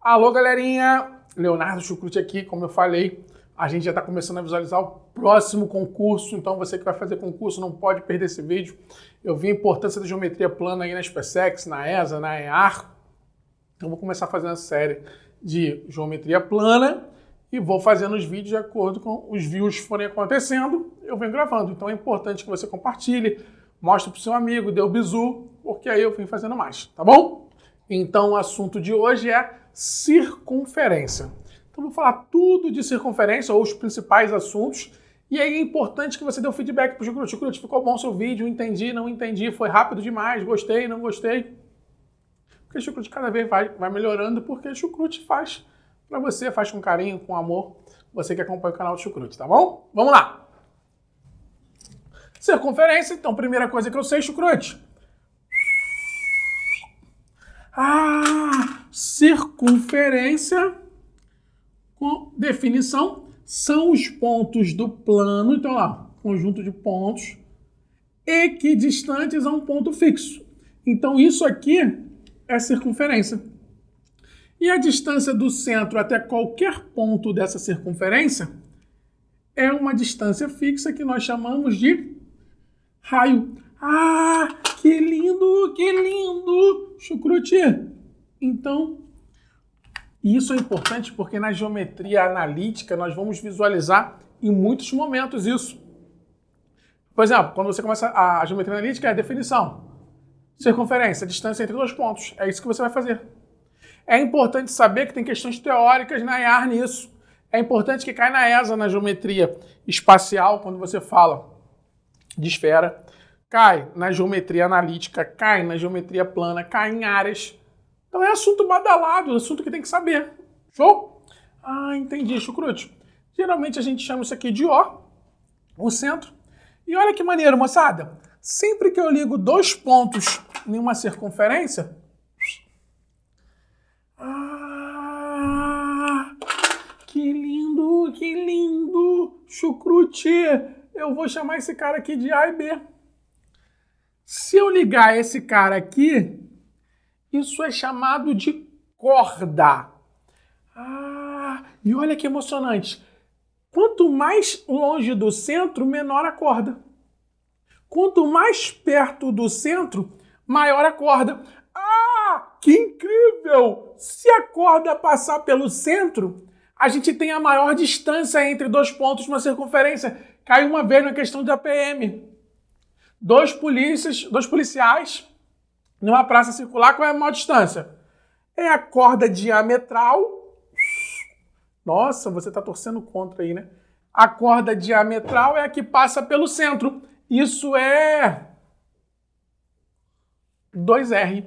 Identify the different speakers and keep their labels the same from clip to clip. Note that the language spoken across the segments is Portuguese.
Speaker 1: Alô, galerinha! Leonardo Chucruti aqui, como eu falei, a gente já está começando a visualizar o próximo concurso, então você que vai fazer concurso não pode perder esse vídeo. Eu vi a importância da geometria plana aí na SpaceX, na ESA, na EAR. Então vou começar fazendo a série de geometria plana e vou fazendo os vídeos de acordo com os views forem acontecendo, eu venho gravando. Então é importante que você compartilhe, mostre para o seu amigo, dê o bizu, porque aí eu venho fazendo mais, tá bom? Então o assunto de hoje é circunferência. Então vou falar tudo de circunferência, ou os principais assuntos, e aí é importante que você dê o feedback para o Chucruti. Chucruti, ficou bom o seu vídeo, entendi, não entendi, foi rápido demais, gostei, não gostei. Porque o Chucruti cada vez vai melhorando, porque o Chucruti faz para você, faz com carinho, com amor, você que acompanha o canal do Chucruti, tá bom? Vamos lá! Circunferência, então, primeira coisa que eu sei, Chucruti. Circunferência, com definição, são os pontos do plano, então lá, conjunto de pontos, equidistantes a um ponto fixo. Então isso aqui é circunferência. E a distância do centro até qualquer ponto dessa circunferência é uma distância fixa que nós chamamos de raio. Que lindo, que lindo! Chucruti! Então, isso é importante porque na geometria analítica nós vamos visualizar em muitos momentos isso. Por exemplo, quando você começa a geometria analítica é a definição. Circunferência, distância entre dois pontos. É isso que você vai fazer. É importante saber que tem questões teóricas na EAR nisso. É importante que cai na ESA, na geometria espacial, quando você fala de esfera. Cai na geometria analítica, cai na geometria plana, cai em áreas. Então é assunto badalado, assunto que tem que saber. Show? Entendi, Chucruti. Geralmente a gente chama isso aqui de O, o centro. E olha que maneiro, moçada. Sempre que eu ligo dois pontos em uma circunferência, que lindo, que lindo, Chucruti. Eu vou chamar esse cara aqui de A e B. Se eu ligar esse cara aqui, isso é chamado de corda. E olha que emocionante. Quanto mais longe do centro, menor a corda. Quanto mais perto do centro, maior a corda. Que incrível! Se a corda passar pelo centro, a gente tem a maior distância entre dois pontos numa circunferência. Caiu uma vez na questão da PM. Dois policiais numa praça circular, qual é a maior distância? É a corda diametral. Nossa, você está torcendo contra aí, né? A corda diametral é a que passa pelo centro. Isso é 2R.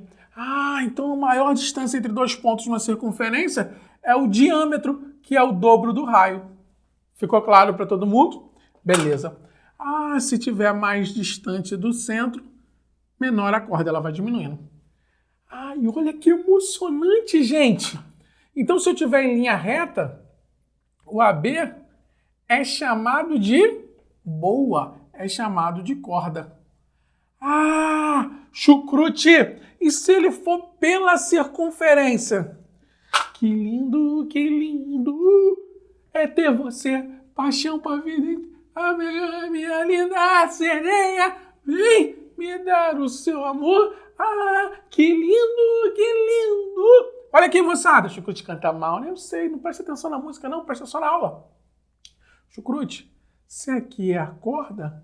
Speaker 1: Então a maior distância entre dois pontos numa circunferência é o diâmetro, que é o dobro do raio. Ficou claro para todo mundo? Beleza. Se tiver mais distante do centro, menor a corda, ela vai diminuindo. E olha que emocionante, gente! Então, se eu tiver em linha reta, o AB é chamado de boa, é chamado de corda. Chucruti! E se ele for pela circunferência? Que lindo, que lindo! É ter você, paixão pra vida. Minha linda sereia, vem me dar o seu amor. Que lindo, que lindo. Olha aqui, moçada. Chucruti canta mal, né? Eu sei, não presta atenção na música, não. Presta atenção na aula. Chucruti, se aqui é a corda,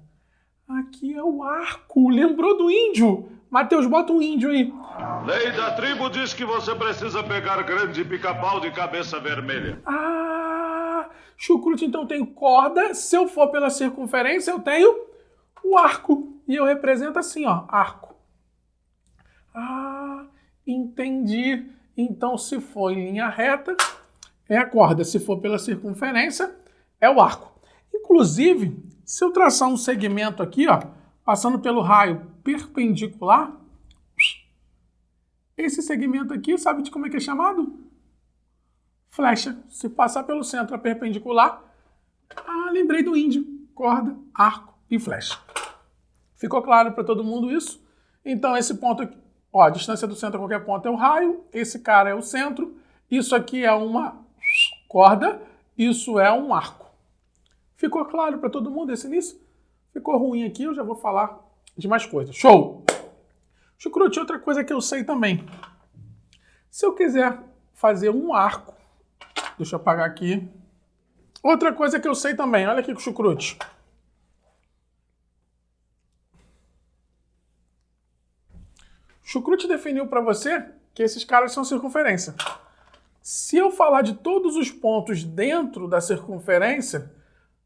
Speaker 1: aqui é o arco. Lembrou do índio? Mateus, bota um índio aí.
Speaker 2: Lei da tribo diz que você precisa pegar grande pica-pau de cabeça vermelha.
Speaker 1: Chucruti, então eu tenho corda. Se eu for pela circunferência, eu tenho o arco. E eu represento assim, ó, arco. Entendi. Então, se for em linha reta, é a corda. Se for pela circunferência, é o arco. Inclusive, se eu traçar um segmento aqui, ó, passando pelo raio perpendicular, esse segmento aqui, sabe de como é que é chamado? Flecha. Se passar pelo centro a perpendicular, lembrei do índio. Corda, arco e flecha. Ficou claro para todo mundo isso? Então esse ponto aqui, a distância do centro a qualquer ponto é o raio, esse cara é o centro, Isso aqui é uma corda, isso é um arco. Ficou claro para todo mundo esse início? Ficou ruim aqui, eu já vou falar de mais coisas. Show! Chucrute, outra coisa que eu sei também. Se eu quiser fazer um arco, deixa eu apagar aqui. Outra coisa que eu sei também, olha aqui com o chucrute. Chucrute definiu para você que esses caras são circunferência. Se eu falar de todos os pontos dentro da circunferência,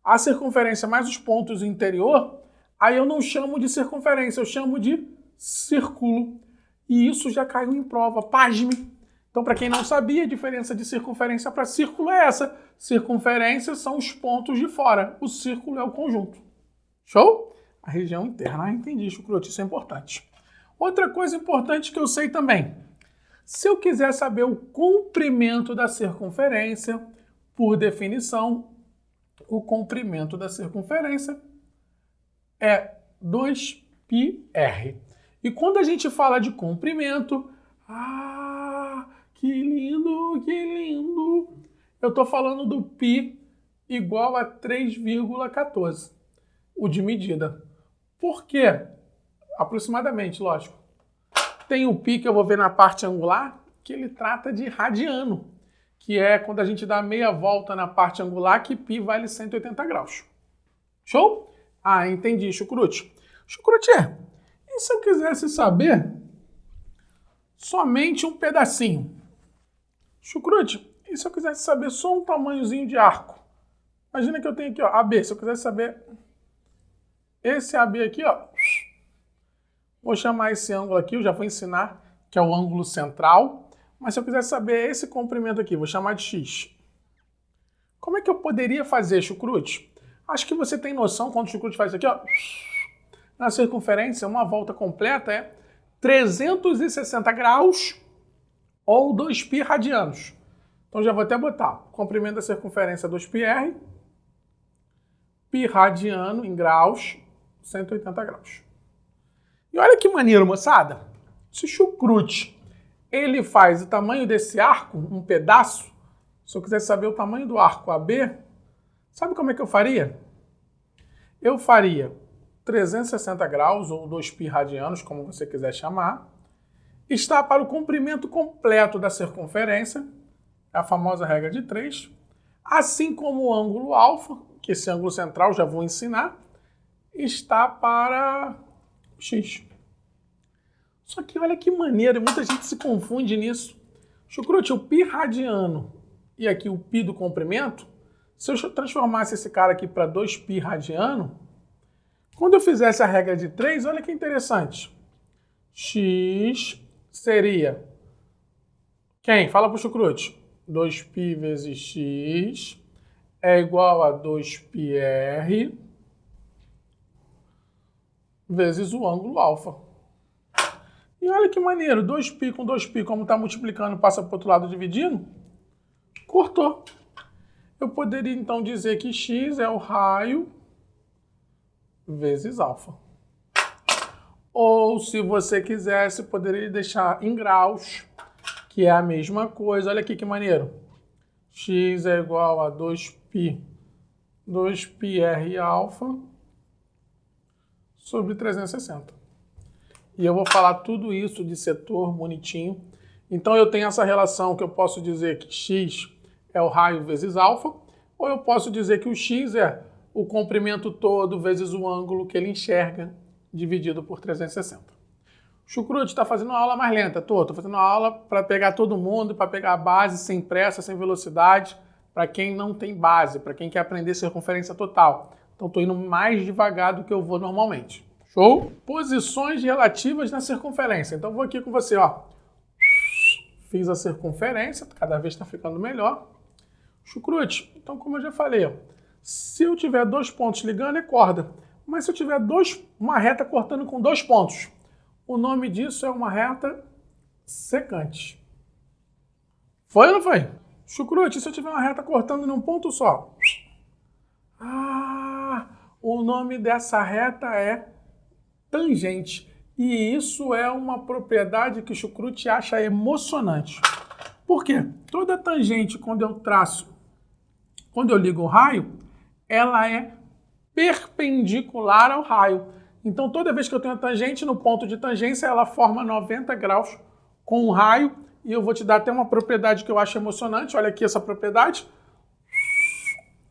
Speaker 1: a circunferência mais os pontos interior, aí eu não chamo de circunferência, eu chamo de círculo. E isso já caiu em prova, pasme. Então, para quem não sabia, a diferença de circunferência para círculo é essa. Circunferência são os pontos de fora, o círculo é o conjunto. Show? A região interna. Entendi, Chucrute, isso é importante. Outra coisa importante que eu sei também. Se eu quiser saber o comprimento da circunferência, por definição, o comprimento da circunferência é 2πr. E quando a gente fala de comprimento, que lindo, que lindo! Eu estou falando do π igual a 3,14, o de medida. Por quê? Aproximadamente, lógico. Tem o π que eu vou ver na parte angular, que ele trata de radiano, que é quando a gente dá meia volta na parte angular, que π vale 180 graus. Show? Entendi, Chucrute. Chucrute, e se eu quisesse saber somente um pedacinho? Chucrute, e se eu quisesse saber só um tamanhozinho de arco? Imagina que eu tenho aqui, ó, AB. Se eu quisesse saber esse AB aqui, ó, vou chamar esse ângulo aqui, eu já vou ensinar que é o ângulo central. Mas se eu quisesse saber esse comprimento aqui, vou chamar de X. Como é que eu poderia fazer, Chucrute? Acho que você tem noção, quando o Chucrute faz isso aqui, ó, na circunferência, uma volta completa é 360 graus ou 2π radianos. Então já vou até botar. Comprimento da circunferência 2πr, π radiano em graus, 180 graus. E olha que maneiro, moçada. Se o Chucrute ele faz o tamanho desse arco, um pedaço, se eu quiser saber o tamanho do arco AB, sabe como é que eu faria? Eu faria 360 graus, ou 2π radianos, como você quiser chamar, está para o comprimento completo da circunferência, a famosa regra de 3, assim como o ângulo alfa, que esse ângulo central já vou ensinar, está para X. Só que olha que maneiro, muita gente se confunde nisso. Chucrute, o π radiano e aqui o π do comprimento, se eu transformasse esse cara aqui para 2π radiano, quando eu fizesse a regra de 3, olha que interessante. X seria quem? Fala para o Chucrute. 2π vezes x é igual a 2πr vezes o ângulo alfa. E olha que maneiro, 2π com 2π, como está multiplicando, passa para o outro lado dividindo, cortou. Eu poderia então dizer que x é o raio vezes alfa. Ou, se você quisesse, poderia deixar em graus, que é a mesma coisa. Olha aqui que maneiro. X é igual a 2πr alfa sobre 360. E eu vou falar tudo isso de setor bonitinho. Então eu tenho essa relação que eu posso dizer que x é o raio vezes alfa, ou eu posso dizer que o x é o comprimento todo vezes o ângulo que ele enxerga, dividido por 360. Chucrute, está fazendo uma aula mais lenta? Estou fazendo uma aula para pegar todo mundo, para pegar a base sem pressa, sem velocidade, para quem não tem base, para quem quer aprender circunferência total. Então estou indo mais devagar do que eu vou normalmente. Show? Posições relativas na circunferência. Então vou aqui com você, ó. Fiz a circunferência, cada vez está ficando melhor. Chucrute, então como eu já falei, ó, se eu tiver dois pontos ligando é corda. Mas se eu tiver uma reta cortando com dois pontos, o nome disso é uma reta secante. Foi ou não foi? Chucrute, se eu tiver uma reta cortando num ponto só, o nome dessa reta é tangente. E isso é uma propriedade que o Chucrute acha emocionante. Por quê? Toda tangente, quando eu ligo o raio, ela é perpendicular ao raio. Então, toda vez que eu tenho a tangente no ponto de tangência, ela forma 90 graus com o raio. E eu vou te dar até uma propriedade que eu acho emocionante. Olha aqui essa propriedade.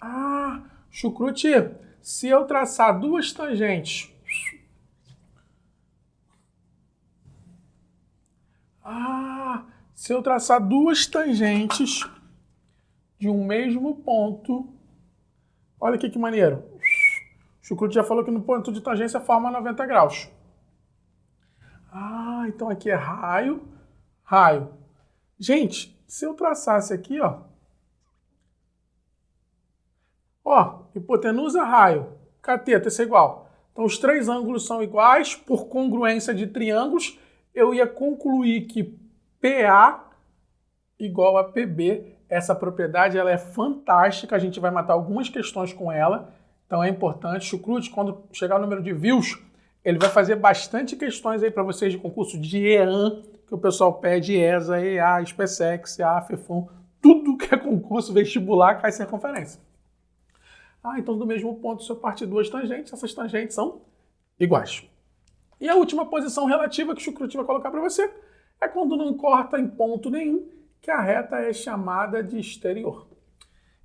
Speaker 1: Ah, Chucrute, se eu traçar duas tangentes... se eu traçar duas tangentes de um mesmo ponto... Olha aqui que maneiro. O Chucrute já falou que no ponto de tangência forma 90 graus. Ah, então aqui é raio, raio. Gente, se eu traçasse aqui, hipotenusa, raio, cateto, isso é igual. Então os três ângulos são iguais, por congruência de triângulos, eu ia concluir que PA igual a PB. Essa propriedade ela é fantástica, a gente vai matar algumas questões com ela, então é importante. Chucrute, quando chegar o número de views, ele vai fazer bastante questões aí para vocês de concurso de EAN, que o pessoal pede, ESA, EA, SpaceX, EA, FEFUM, tudo que é concurso vestibular cai circunferência. Então do mesmo ponto, se eu partir duas tangentes, essas tangentes são iguais. E a última posição relativa que o Chucrute vai colocar para você é quando não corta em ponto nenhum, que a reta é chamada de exterior.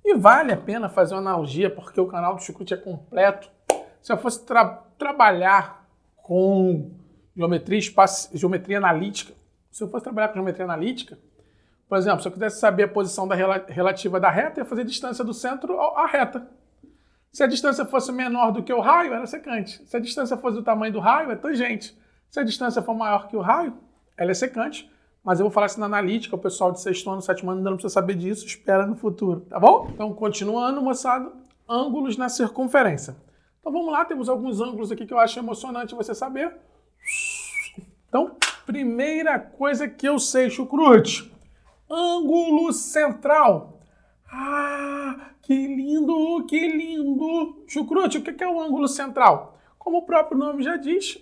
Speaker 1: E vale a pena fazer uma analogia, porque o canal do Chucrute é completo. Se eu fosse trabalhar com geometria analítica, por exemplo, se eu quisesse saber a posição relativa da reta, eu ia fazer a distância do centro à reta. Se a distância fosse menor do que o raio, era secante. Se a distância fosse do tamanho do raio, é tangente. Se a distância for maior que o raio, ela é secante. Mas eu vou falar isso na analítica, o pessoal de sexto ano, sétimo ano ainda não precisa saber disso, espera no futuro, tá bom? Então, continuando, moçada, ângulos na circunferência. Então, vamos lá, temos alguns ângulos aqui que eu acho emocionante você saber. Então, primeira coisa que eu sei, Chucrute, ângulo central. Que lindo, que lindo! Chucrute, o que é o ângulo central? Como o próprio nome já diz,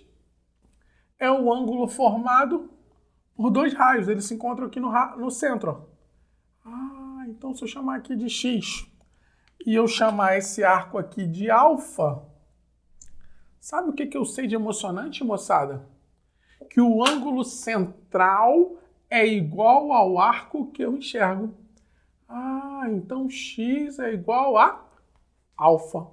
Speaker 1: é o ângulo formado por dois raios, eles se encontram aqui no centro. Então se eu chamar aqui de X e eu chamar esse arco aqui de alfa, sabe o que eu sei de emocionante, moçada? Que o ângulo central é igual ao arco que eu enxergo. Então X é igual a alfa.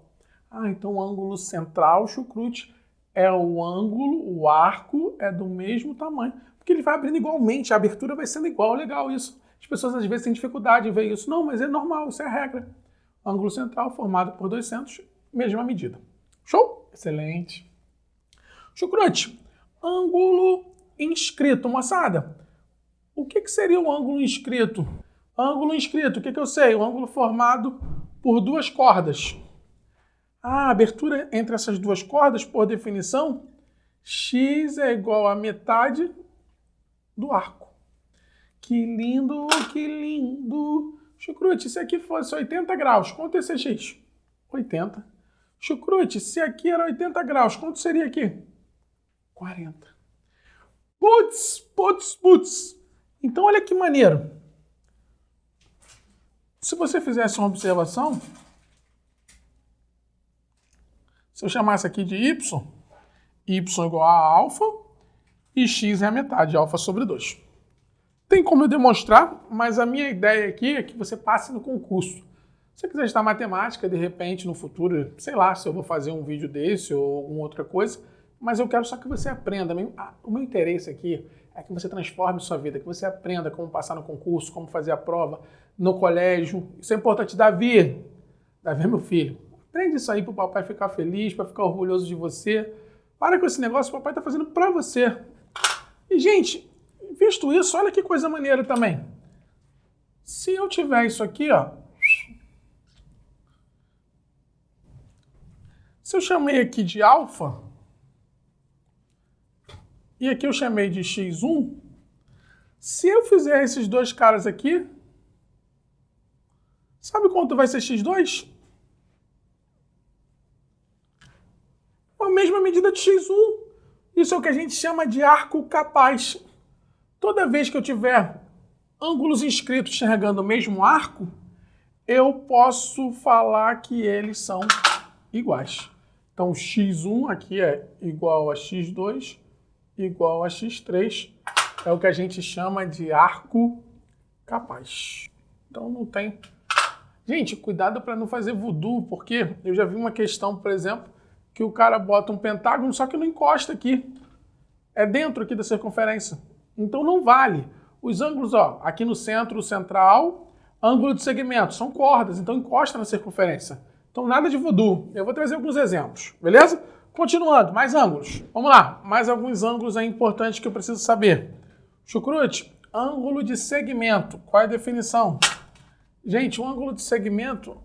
Speaker 1: Então o ângulo central, Chucrute, é o ângulo, o arco é do mesmo tamanho. Porque ele vai abrindo igualmente, a abertura vai sendo igual, legal isso. As pessoas às vezes têm dificuldade em ver isso. Não, mas é normal, isso é a regra. Ângulo central formado por dois centros, mesma medida. Show? Excelente. Chucrute, ângulo inscrito, moçada. O que seria o ângulo inscrito? Ângulo inscrito, o que eu sei? O ângulo formado por duas cordas. A abertura entre essas duas cordas, por definição, X é igual a metade do arco. Que lindo, que lindo. Chucrute, se aqui fosse 80 graus, quanto é esse X? 80. Chucrute, se aqui era 80 graus, quanto seria aqui? 40. Putz. Então, olha que maneiro. Se você fizesse uma observação, se eu chamasse aqui de Y igual a alfa, e X é a metade, alfa sobre 2. Tem como eu demonstrar, mas a minha ideia aqui é que você passe no concurso. Se você quiser estudar matemática, de repente, no futuro, sei lá, se eu vou fazer um vídeo desse ou alguma outra coisa, mas eu quero só que você aprenda. O meu interesse aqui é que você transforme sua vida, que você aprenda como passar no concurso, como fazer a prova no colégio. Isso é importante. Davi, meu filho, aprende isso aí para o papai ficar feliz, para ficar orgulhoso de você. Para com esse negócio, o papai está fazendo para você. E, gente, visto isso, olha que coisa maneira também. Se eu tiver isso aqui, ó. Se eu chamei aqui de alfa, e aqui eu chamei de x1, se eu fizer esses dois caras aqui, sabe quanto vai ser x2? A mesma medida de x1. Isso é o que a gente chama de arco capaz. Toda vez que eu tiver ângulos inscritos enxergando o mesmo arco, eu posso falar que eles são iguais. Então, x1 aqui é igual a x2 igual a x3. É o que a gente chama de arco capaz. Então, não tem... Gente, cuidado para não fazer voodoo, porque eu já vi uma questão, por exemplo, que o cara bota um pentágono, só que não encosta aqui. É dentro aqui da circunferência. Então, não vale. Os ângulos, ó, aqui no centro, central, ângulo de segmento, são cordas, então encosta na circunferência. Então, nada de voodoo. Eu vou trazer alguns exemplos, beleza? Continuando, mais ângulos. Vamos lá, mais alguns ângulos aí importantes que eu preciso saber. Chucrute, ângulo de segmento. Qual é a definição? Gente, o ângulo de segmento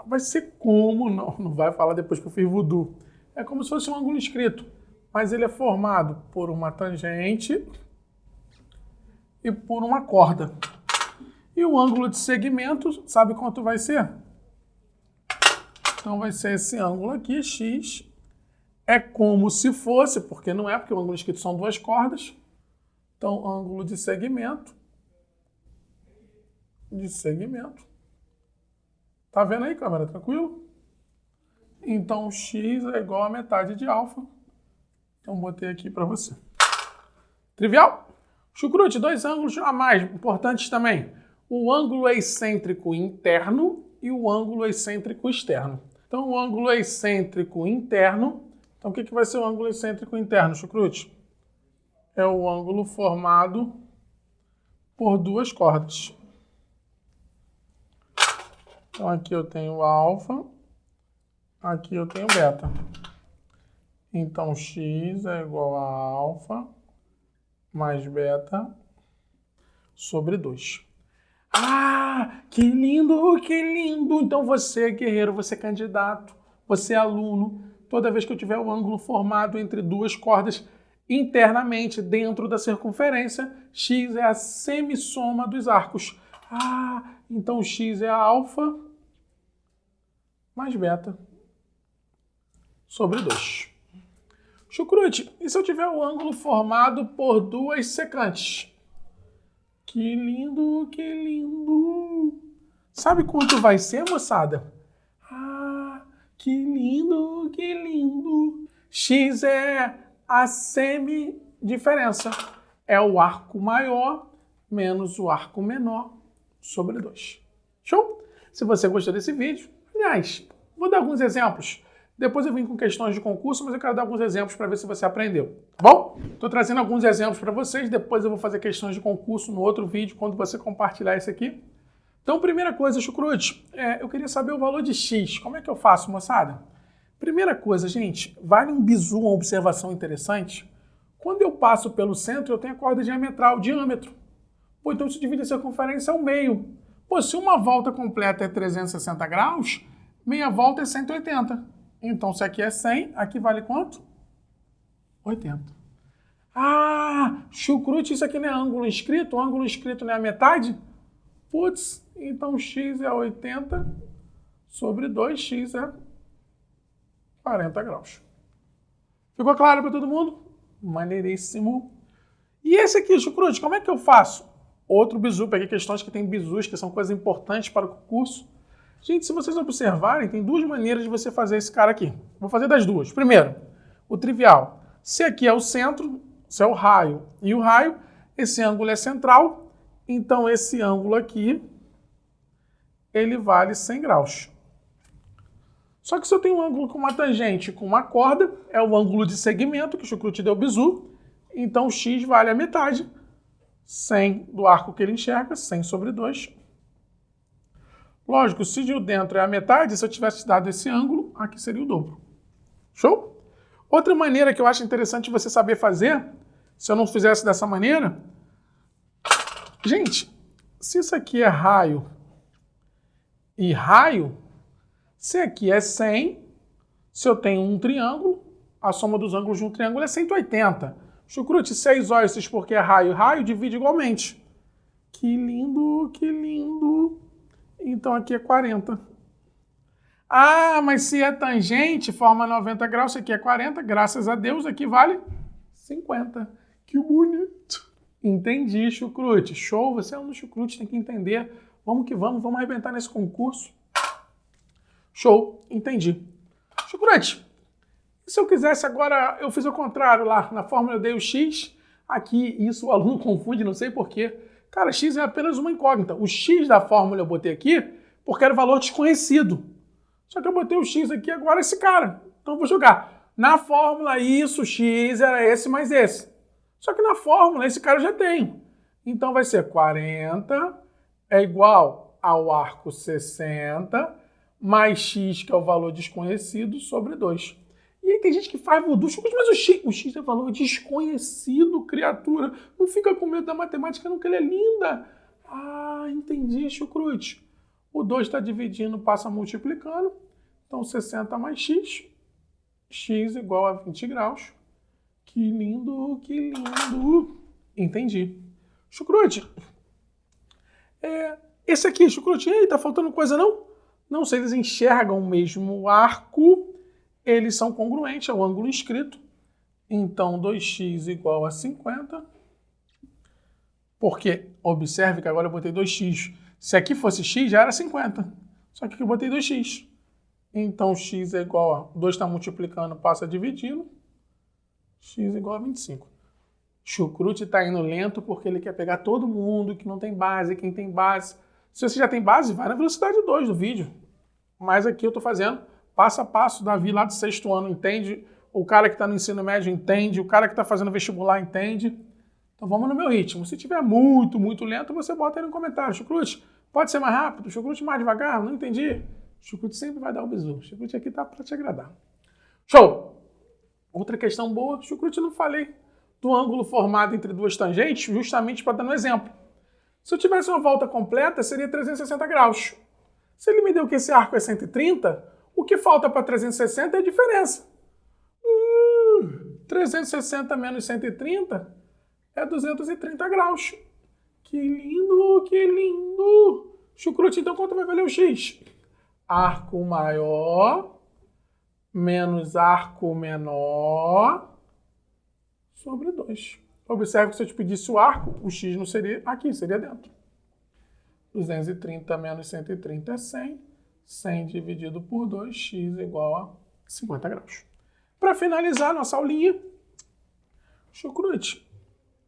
Speaker 1: vai ser como? Não vai falar depois que eu fiz voodoo. É como se fosse um ângulo inscrito, mas ele é formado por uma tangente e por uma corda. E o ângulo de segmento, sabe quanto vai ser? Então vai ser esse ângulo aqui, x. É como se fosse, porque não é, porque o ângulo inscrito são duas cordas. Então, ângulo de segmento. Tá vendo aí, câmera? Tranquilo? Então, x é igual a metade de alfa. Então, botei aqui para você. Trivial? Chucrute, dois ângulos a mais importantes também. O ângulo excêntrico interno e o ângulo excêntrico externo. Então, o ângulo excêntrico interno... Então, o que vai ser o ângulo excêntrico interno, Chucrute? É o ângulo formado por duas cordas. Então, aqui eu tenho alfa, aqui eu tenho beta. Então, x é igual a alfa mais beta sobre 2. Ah, que lindo, que lindo! Então, você é guerreiro, você é candidato, você é aluno. Toda vez que eu tiver o ângulo formado entre duas cordas internamente dentro da circunferência, x é a semissoma dos arcos. Ah, então x é a alfa mais beta sobre 2. Chucrute, e se eu tiver o ângulo formado por duas secantes? Que lindo, que lindo! Sabe quanto vai ser, moçada? Ah, que lindo, que lindo! X é a semidiferença. É o arco maior menos o arco menor sobre 2. Show? Se você gostou desse vídeo, aliás, vou dar alguns exemplos. Depois eu vim com questões de concurso, mas eu quero dar alguns exemplos para ver se você aprendeu. Tá bom? Estou trazendo alguns exemplos para vocês, depois eu vou fazer questões de concurso no outro vídeo, quando você compartilhar esse aqui. Então, primeira coisa, Chucrute, eu queria saber o valor de x. Como é que eu faço, moçada? Primeira coisa, gente, vale um bizu, uma observação interessante. Quando eu passo pelo centro, eu tenho a corda diametral, o diâmetro. Pô, então se divide a circunferência ao meio. Pô, se uma volta completa é 360 graus, meia volta é 180. Então, se aqui é 100, aqui vale quanto? 80. Ah, Chucrute, isso aqui não é ângulo inscrito? O ângulo inscrito não é a metade? Putz, então x é 80 sobre 2x é 40 graus. Ficou claro para todo mundo? Maneiríssimo. E esse aqui, Chucrute, como é que eu faço? Outro bizu, peguei questões que tem bizus, que são coisas importantes para o concurso. Gente, se vocês observarem, tem duas maneiras de você fazer esse cara aqui. Vou fazer das duas. Primeiro, o trivial. Se aqui é o centro, se é o raio e o raio, esse ângulo é central, então esse ângulo aqui, ele vale 100 graus. Só que se eu tenho um ângulo com uma tangente com uma corda, é o ângulo de segmento, que o Chucrute deu bizu, então x vale a metade, 100 do arco que ele enxerga, 100 sobre 2. Lógico, se de dentro é a metade, se eu tivesse dado esse ângulo, aqui seria o dobro. Show? Outra maneira que eu acho interessante você saber fazer, se eu não fizesse dessa maneira... Gente, se isso aqui é raio e raio, se aqui é 100, se eu tenho um triângulo, a soma dos ângulos de um triângulo é 180. Chucrute, 6 ósseos porque é raio e raio, divide igualmente. Que lindo, que lindo. Então aqui é 40. Ah, mas se é tangente, forma 90 graus, isso aqui é 40, graças a Deus, aqui vale 50. Que bonito. Entendi, Chucrute. Show, você é um dos Chucrute, tem que entender. Vamos que vamos arrebentar nesse concurso. Show, entendi. Chucrute, se eu quisesse agora, eu fiz o contrário lá, na fórmula eu dei o x, aqui isso o aluno confunde, não sei porquê. Cara, x é apenas uma incógnita. O x da fórmula eu botei aqui porque era valor desconhecido. Só que eu botei o x aqui agora esse cara. Então eu vou jogar. Na fórmula isso, x era esse mais esse. Só que na fórmula esse cara eu já tem. Então vai ser 40 é igual ao arco 60 mais x, que é o valor desconhecido, sobre 2. E aí tem gente que faz voodoo, mas o x é valor desconhecido, criatura. Não fica com medo da matemática, não, que ela é linda. Ah, entendi, Chucrute. O 2 está dividindo, passa multiplicando. Então 60 mais x, x igual a 20 graus. Que lindo, que lindo. Entendi. Chucrute, esse aqui, Chucrute, ei, tá faltando coisa não? Não, se eles enxergam o mesmo arco, eles são congruentes ao ângulo inscrito. Então, 2x igual a 50. Porque, observe que agora eu botei 2x. Se aqui fosse x, já era 50. Só que aqui eu botei 2x. Então, x é igual a... 2 está multiplicando, passa dividindo. X igual a 25. Chucrute está indo lento porque ele quer pegar todo mundo que não tem base, quem tem base. Se você já tem base, vai na velocidade 2 do vídeo. Mas aqui eu estou fazendo passo a passo. Davi lá do 6º ano entende, o cara que está no ensino médio entende, o cara que está fazendo vestibular entende. Então vamos no meu ritmo. Se tiver muito, muito lento, você bota aí no comentário. Chucrute, pode ser mais rápido? Chucrute mais devagar? Não entendi. Chucrute sempre vai dar o bizu. Chucrute aqui tá para te agradar. Show! Outra questão boa, Chucrute, não falei do ângulo formado entre duas tangentes, justamente para dar um exemplo. Se eu tivesse uma volta completa, seria 360 graus. Se ele me deu que esse arco é 130, o que falta para 360 é a diferença. 360 menos 130 é 230 graus. Que lindo, que lindo. Chucrute, então quanto vai valer o x? Arco maior menos arco menor sobre 2. Observe que se eu te pedisse o arco, o x não seria aqui, seria dentro. 230 menos 130 é 100. 100 dividido por 2, x igual a 50 graus. Para finalizar nossa aulinha, Chucrute,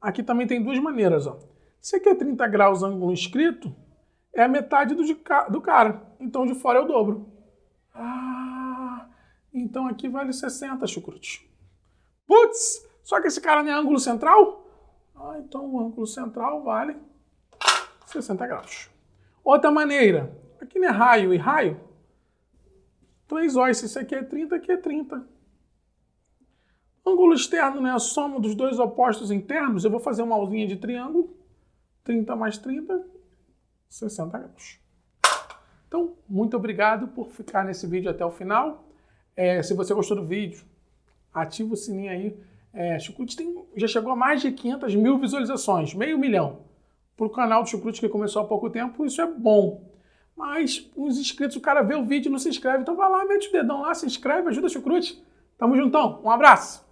Speaker 1: aqui também tem duas maneiras. Ó. Se aqui é 30 graus ângulo inscrito, é a metade do cara. Então de fora é o dobro. Ah, então aqui vale 60, Chucrute. Putz, só que esse cara não é ângulo central? Ah, então o ângulo central vale 60 graus. Outra maneira, aqui não é raio e raio? 3 óis, se isso aqui é 30, aqui é 30. Ângulo externo, né, a soma dos dois opostos internos, eu vou fazer uma aulinha de triângulo. 30 mais 30, 60 graus. Então, muito obrigado por ficar nesse vídeo até o final. Se você gostou do vídeo, ativa o sininho aí. Chucrute já chegou a mais de 500 mil visualizações, 500 mil. Para o canal do Chucrute, que começou há pouco tempo, isso é bom. Mas os inscritos, o cara vê o vídeo e não se inscreve. Então vai lá, mete o dedão lá, se inscreve, ajuda o Chucrute. Tamo juntão, um abraço!